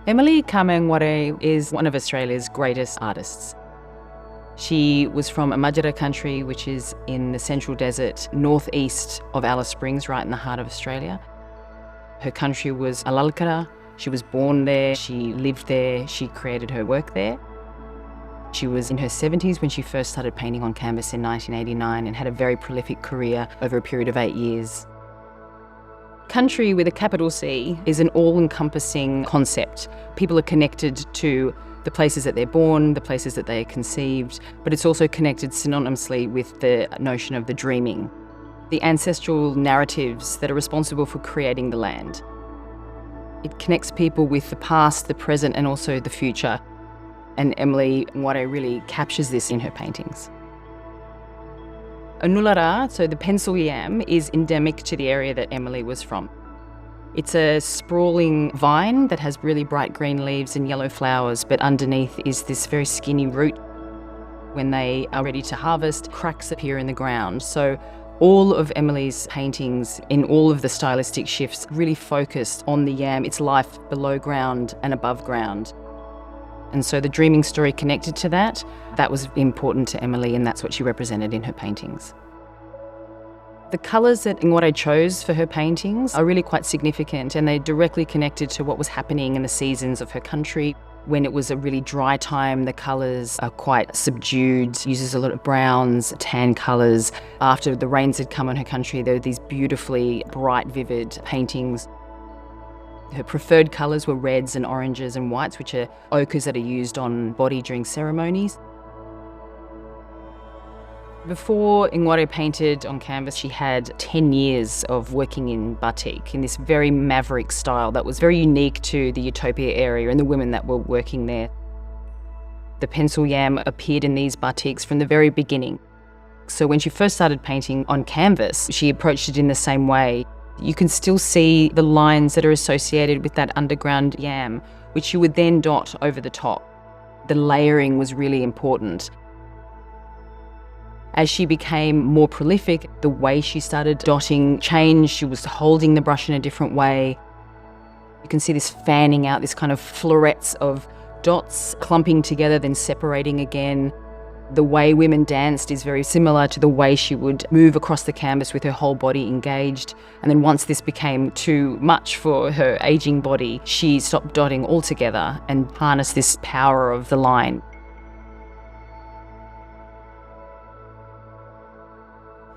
Emily Kam Kngwarray is one of Australia's greatest artists. She was from Amajara country, which is in the central desert, northeast of Alice Springs, right in the heart of Australia. Her country was Alhalker. She was born there, she lived there, she created her work there. She was in her 70s when she first started painting on canvas in 1989 and had a very prolific career over a period of 8 years. Country with a capital C is an all-encompassing concept. People are connected to the places that they're born, the places that they are conceived, but it's also connected synonymously with the notion of the dreaming, the ancestral narratives that are responsible for creating the land. It connects people with the past, the present, and also the future. And Emily Kngwarray really captures this in her paintings. Nulara, so the pencil yam, is endemic to the area that Emily was from. It's a sprawling vine that has really bright green leaves and yellow flowers, but underneath is this very skinny root. When they are ready to harvest, cracks appear in the ground. So all of Emily's paintings, in all of the stylistic shifts, really focused on the yam, its life below ground and above ground. And so the dreaming story connected to that was important to Emily, and that's what she represented in her paintings. The colours that Kngwarray chose for her paintings are really quite significant, and they're directly connected to what was happening in the seasons of her country. When it was a really dry time, the colours are quite subdued, uses a lot of browns, tan colours. After the rains had come on her country, there were these beautifully bright, vivid paintings. Her preferred colours were reds and oranges and whites, which are ochres that are used on body during ceremonies. Before Kngwarray painted on canvas, she had 10 years of working in batik, in this very maverick style that was very unique to the Utopia area and the women that were working there. The pencil yam appeared in these batiks from the very beginning. So when she first started painting on canvas, she approached it in the same way. You can still see the lines that are associated with that underground yam, which you would then dot over the top. The layering was really important. As she became more prolific, the way she started dotting changed. She was holding the brush in a different way. You can see this fanning out, this kind of florets of dots clumping together, then separating again. The way women danced is very similar to the way she would move across the canvas with her whole body engaged. And then once this became too much for her aging body, she stopped dotting altogether and harnessed this power of the line.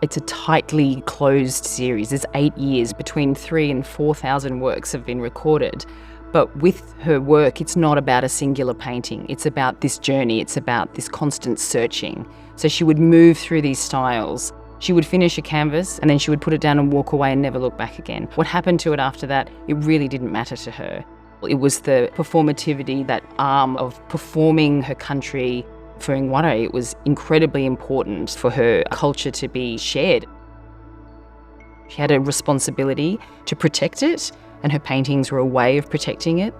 It's a tightly closed series. There's 8 years. Between 3,000 and 4,000 works have been recorded. But with her work, it's not about a singular painting. It's about this journey. It's about this constant searching. So she would move through these styles. She would finish a canvas and then she would put it down and walk away and never look back again. What happened to it after that, it really didn't matter to her. It was the performativity, that arm of performing her country. For Kngwarray, it was incredibly important for her culture to be shared. She had a responsibility to protect it, and her paintings were a way of protecting it.